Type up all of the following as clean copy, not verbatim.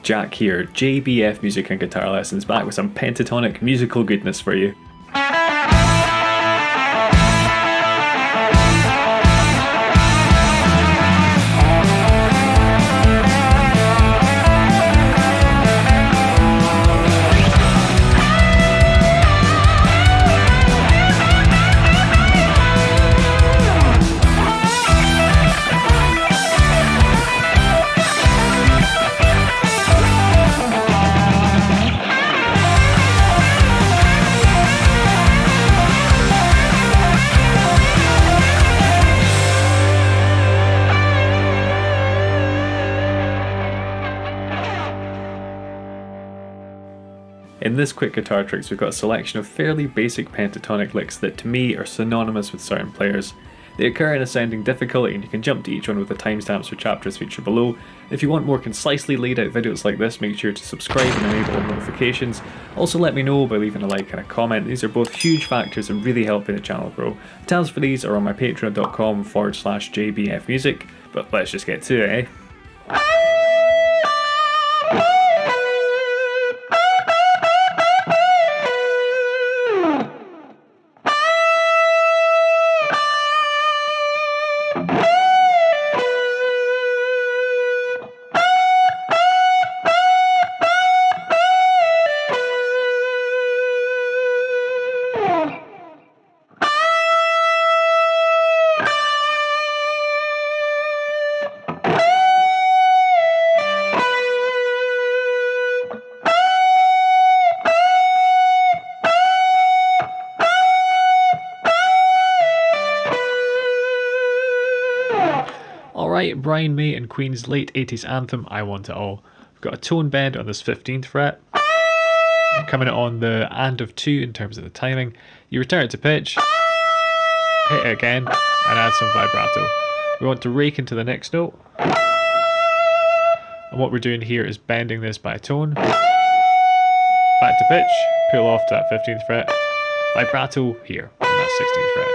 Jack here, JBF Music and Guitar Lessons, back with some pentatonic musical goodness for you. In this quick guitar tricks, we've got a selection of fairly basic pentatonic licks that to me are synonymous with certain players. They occur in ascending difficulty and you can jump to each one with the timestamps or chapters featured below. If you want more concisely laid out videos like this, make sure to subscribe and enable notifications. Also let me know by leaving a like and a comment. These are both huge factors in really helping the channel grow. Tabs for these are on my patreon.com/jbfmusic, but let's just get to it, eh? Alright, Brian May and Queen's late 80s anthem, I Want It All. We've got a tone bend on this 15th fret. Coming on the and of 2 in terms of the timing. You return it to pitch, hit it again, and add some vibrato. We want to rake into the next note. And what we're doing here is bending this by a tone. Back to pitch, pull off to that 15th fret. Vibrato here, on that 16th fret.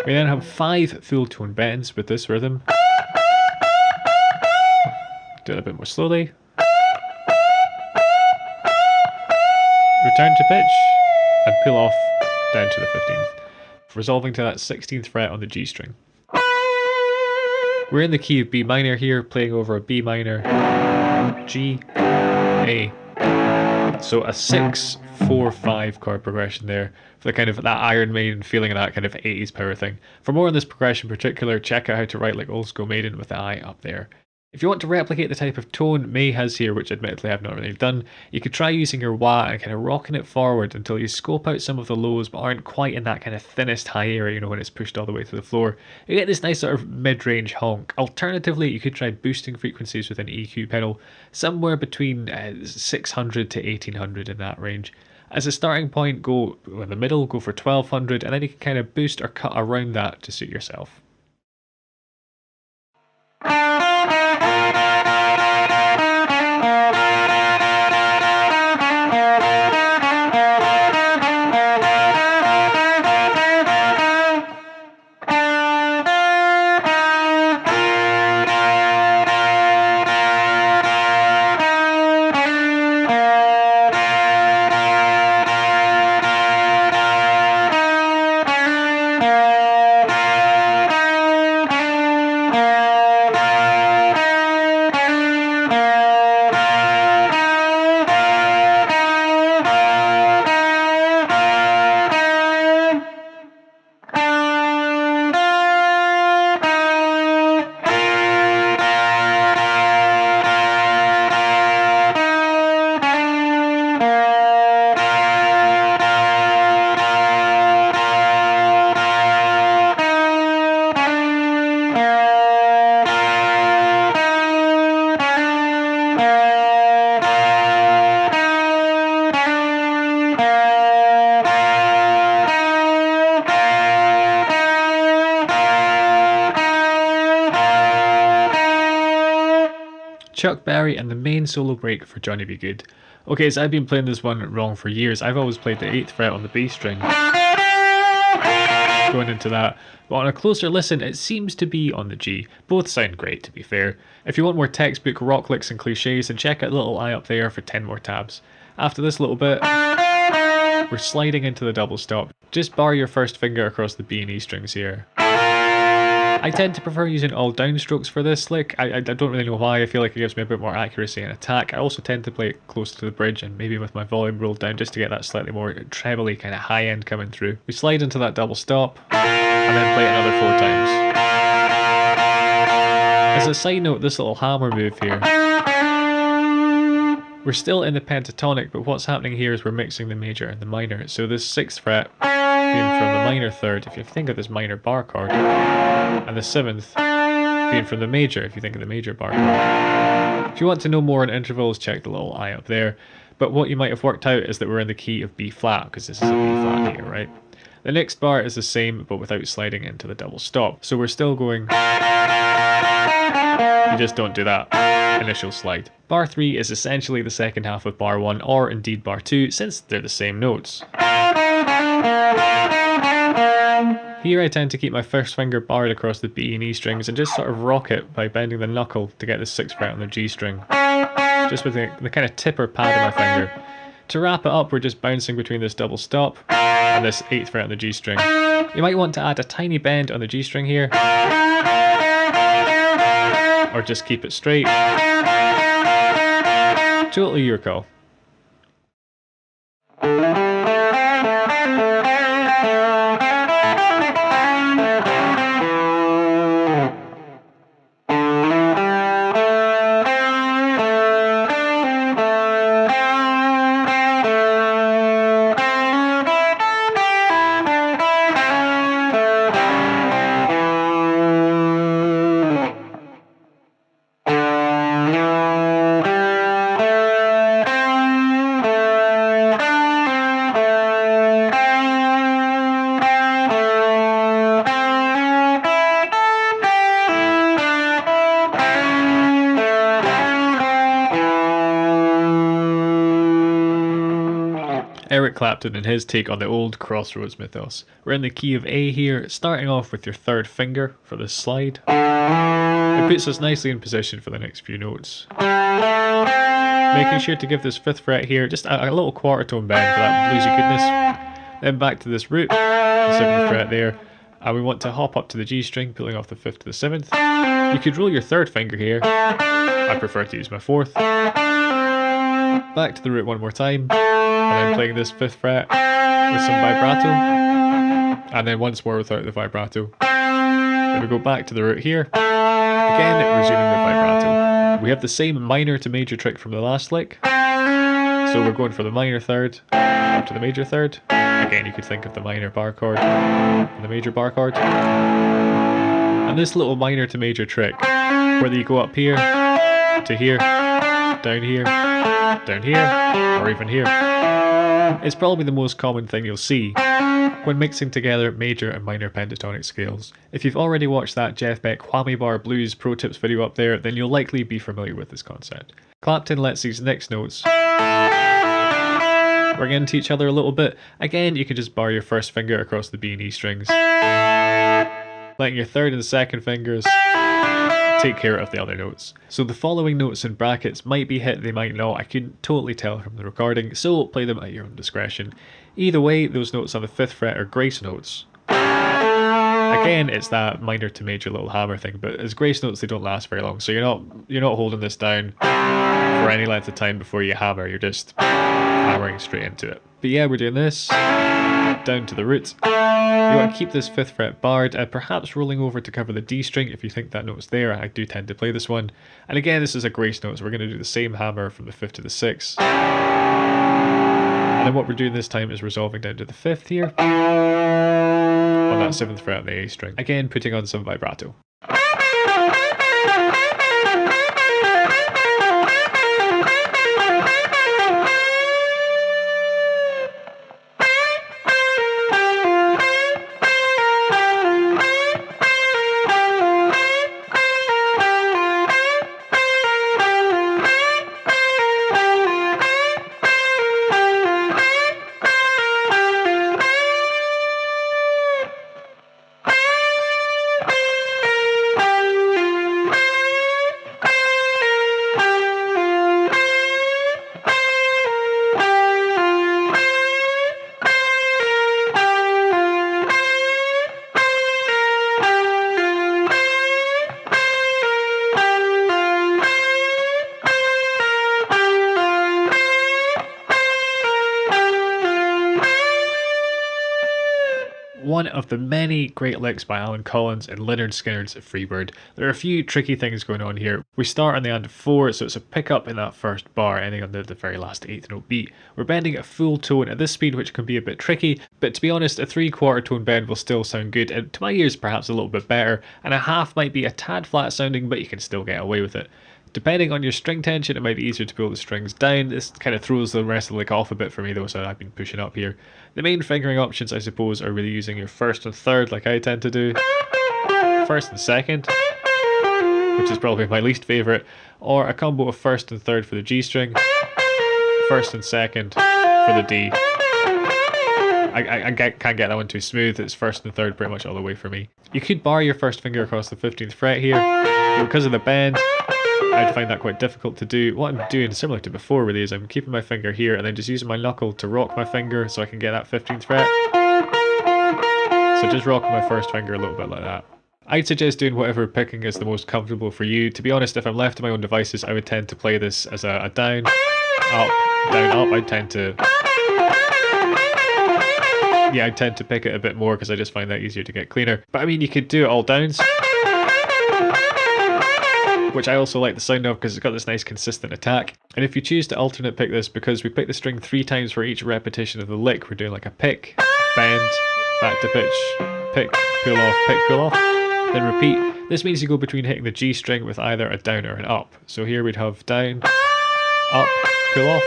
We then have 5 full tone bends with this rhythm. Do it a bit more slowly. Return to pitch and pull off down to the 15th, resolving to that 16th fret on the G string. We're in the key of B minor here, playing over a B minor, G, A. So a 6-4-5 chord progression there for the kind of that Iron Maiden feeling of that kind of 80s power thing. For more on this progression in particular, check out how to write like Old School Maiden with the I up there. If you want to replicate the type of tone May has here, which admittedly I've not really done, you could try using your wah and kind of rocking it forward until you scope out some of the lows but aren't quite in that kind of thinnest high area, you know, when it's pushed all the way to the floor. You get this nice sort of mid-range honk. Alternatively, you could try boosting frequencies with an EQ pedal, somewhere between 600 to 1800 in that range. As a starting point, go in the middle, go for 1200, and then you can kind of boost or cut around that to suit yourself. Chuck Berry and the main solo break for Jonny B Goode. Okay, so I've been playing this one wrong for years. I've always played the 8th fret on the B string with going into that. But on a closer listen, it seems to be on the G. Both sound great, to be fair. If you want more textbook rock licks and cliches, then check out the little eye up there for 10 more tabs. After this little bit, we're sliding into the double stop. Just bar your first finger across the B and E strings here. I tend to prefer using all downstrokes for this lick. I don't really know why. I feel like it gives me a bit more accuracy and attack. I also tend to play it close to the bridge and maybe with my volume rolled down just to get that slightly more trebly kind of high end coming through. We slide into that double stop and then play it another 4 times. As a side note, this little hammer move here, we're still in the pentatonic, but what's happening here is we're mixing the major and the minor. So this 6th fret being from the minor third, if you think of this minor bar chord, and the 7th being from the major, if you think of the major bar chord. If you want to know more on intervals, check the little eye up there. But what you might have worked out is that we're in the key of B flat, because this is a B flat here, right? The next bar is the same, but without sliding into the double stop. So we're still going, you just don't do that initial slide. Bar 3 is essentially the second half of bar 1, or indeed bar 2, since they're the same notes. Here I tend to keep my first finger barred across the B and E strings and just sort of rock it by bending the knuckle to get the 6th fret on the G string. Just with the kind of tip or pad of my finger. To wrap it up, we're just bouncing between this double stop and this 8th fret on the G string. You might want to add a tiny bend on the G string here, or just keep it straight. Totally your call. Eric Clapton and his take on the old Crossroads mythos. We're in the key of A here, starting off with your 3rd finger for this slide. It puts us nicely in position for the next few notes. Making sure to give this 5th fret here just a little quarter tone bend for that bluesy goodness. Then back to this root, the 7th fret there, and we want to hop up to the G string, pulling off the 5th to the 7th. You could roll your 3rd finger here. I prefer to use my 4th. Back to the root one more time. And then playing this 5th fret with some vibrato, and then once more without the vibrato. Then we go back to the root here, again resuming the vibrato. We have the same minor to major trick from the last lick, so we're going for the minor 3rd up to the major 3rd. Again, you could think of the minor bar chord and the major bar chord. And this little minor to major trick, whether you go up here, to here, down here, or even here, it's probably the most common thing you'll see when mixing together major and minor pentatonic scales. If you've already watched that Jeff Beck Whammy Bar Blues Pro Tips video up there, then you'll likely be familiar with this concept. Clapton lets these next notes ring into each other a little bit. Again, you can just bar your 1st finger across the B and E strings, letting your 3rd and 2nd fingers take care of the other notes. So the following notes in brackets might be hit, they might not. I couldn't totally tell from the recording, so play them at your own discretion. Either way, those notes on the 5th fret are grace notes. Again, it's that minor to major little hammer thing, but as grace notes they don't last very long, so you're not holding this down for any length of time before you hammer, you're just hammering straight into it. But yeah, we're doing this down to the root. You want to keep this 5th fret barred and perhaps rolling over to cover the D string if you think that note's there. I do tend to play this one. And again, this is a grace note, so we're going to do the same hammer from the 5th to the 6th. And then what we're doing this time is resolving down to the 5th here on that 7th fret on the A string. Again, putting on some vibrato. one of the many great licks by Alan Collins in Lynyrd Skynyrd's Freebird. There are a few tricky things going on here. We start on the and 4, so it's a pickup in that first bar, ending on the very last 8th note beat. We're bending a full tone at this speed, which can be a bit tricky, but to be honest, a 3/4 tone bend will still sound good, and to my ears perhaps a little bit better, and a half might be a tad flat sounding, but you can still get away with it. Depending on your string tension, it might be easier to pull the strings down. This kind of throws the rest of the lick off a bit for me though, so I've been pushing up here. The main fingering options, I suppose, are really using your 1st and 3rd like I tend to do. 1st and 2nd, which is probably my least favourite, or a combo of 1st and 3rd for the G string, 1st and 2nd for the D. I can't get that one too smooth. It's 1st and 3rd pretty much all the way for me. You could bar your 1st finger across the 15th fret here, but because of the bend, I'd find that quite difficult to do. What I'm doing, similar to before really, is I'm keeping my finger here and then just using my knuckle to rock my finger so I can get that 15th fret. So just rocking my 1st finger a little bit like that. I'd suggest doing whatever picking is the most comfortable for you. To be honest, if I'm left to my own devices, I would tend to play this as a down, up, down, up. I'd tend to pick it a bit more because I just find that easier to get cleaner. But I mean, you could do it all downs, which I also like the sound of because it's got this nice consistent attack. And if you choose to alternate pick this, because we pick the string 3 times for each repetition of the lick, we're doing like a pick, bend, back to pitch, pick, pull off, then repeat. This means you go between hitting the G string with either a down or an up. So here we'd have down, up, pull off,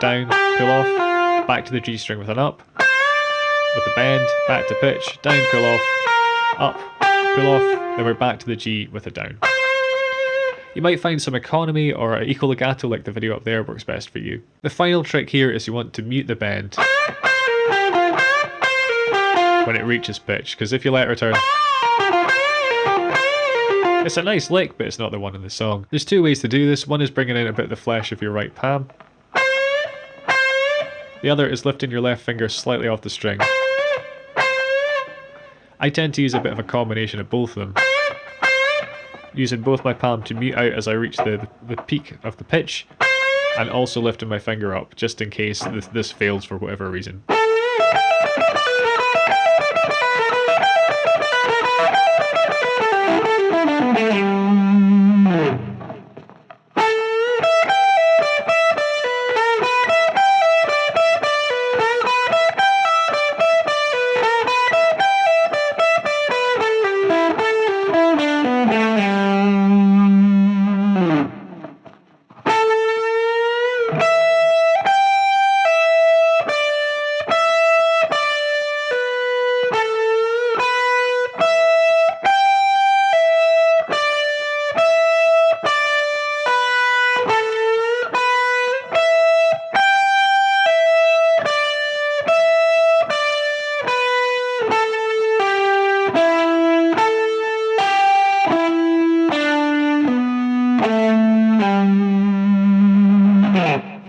down, pull off, back to the G string with an up, with the bend, back to pitch, down, pull off, up, pull off, then we're back to the G with a down. You might find some economy or equal legato like the video up there works best for you. The final trick here is you want to mute the bend when it reaches pitch, because if you let it return, it's a nice lick, but it's not the one in the song. There's 2 ways to do this. One is bringing in a bit of the flesh of your right palm. The other is lifting your left finger slightly off the string. I tend to use a bit of a combination of both of them, using both my palm to mute out as I reach the peak of the pitch, and also lifting my finger up just in case this fails for whatever reason.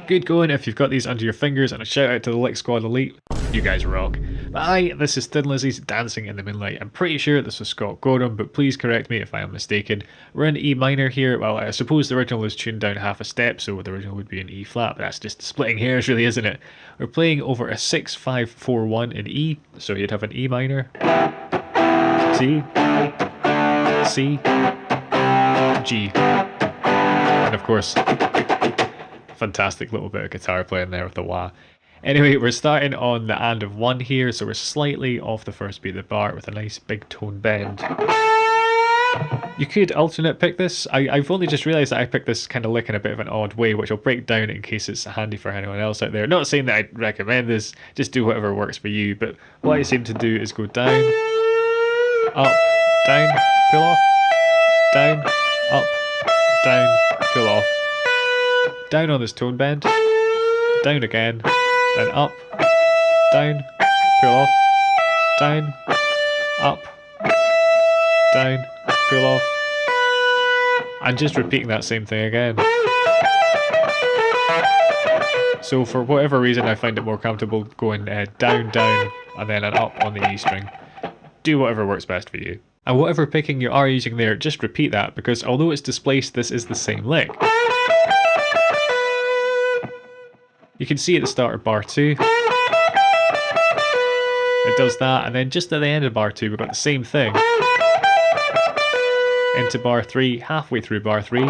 Good going if you've got these under your fingers, and a shout out to the Lick Squad Elite. You guys rock. But this is Thin Lizzy's Dancing in the Moonlight. I'm pretty sure this was Scott Gorham, but please correct me if I am mistaken. We're in E minor here. Well, I suppose the original is tuned down half a step, so the original would be in E flat, but that's just splitting hairs really, isn't it? We're playing over a 6-5-4-1 in E, so you'd have an E minor, C, C, G, and of course, fantastic little bit of guitar playing there with the wah. Anyway, we're starting on the and of 1 here, so we're slightly off the first beat of the bar with a nice big tone bend. You could alternate pick this. I've only just realised that I picked this kind of lick in a bit of an odd way, which I'll break down in case it's handy for anyone else out there. Not saying that I'd recommend this, just do whatever works for you, but what I seem to do is go down, up, down, pull off, down, up, down, pull off, down on this tone bend, down again, then up, down, pull off, down, up, down, pull off, and just repeating that same thing again. So for whatever reason I find it more comfortable going down, down, and then an up on the E string. Do whatever works best for you. And whatever picking you are using there, just repeat that, because although it's displaced, this is the same lick. You can see at the start of bar 2, It does that, and then just at the end of bar 2 we've got the same thing. Into bar 3, halfway through bar 3.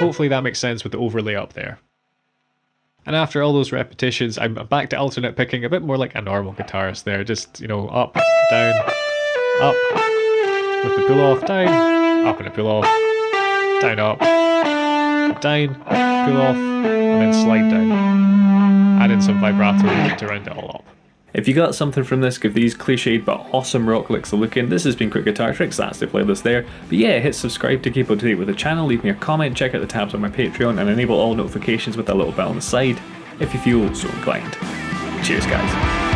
Hopefully that makes sense with the overlay up there. And after all those repetitions, I'm back to alternate picking, a bit more like a normal guitarist there. Just, you know, up, down, up, with the pull off, down, up and a pull off, down, up, down, pull off, and then slide down. Add in some vibrato to round it all up. If you got something from this, give these cliched but awesome rock licks a look in. This has been Quick Guitar Tricks, that's the playlist there. But yeah, hit subscribe to keep up to date with the channel, leave me a comment, check out the tabs on my Patreon, and enable all notifications with that little bell on the side if you feel so inclined. Cheers guys.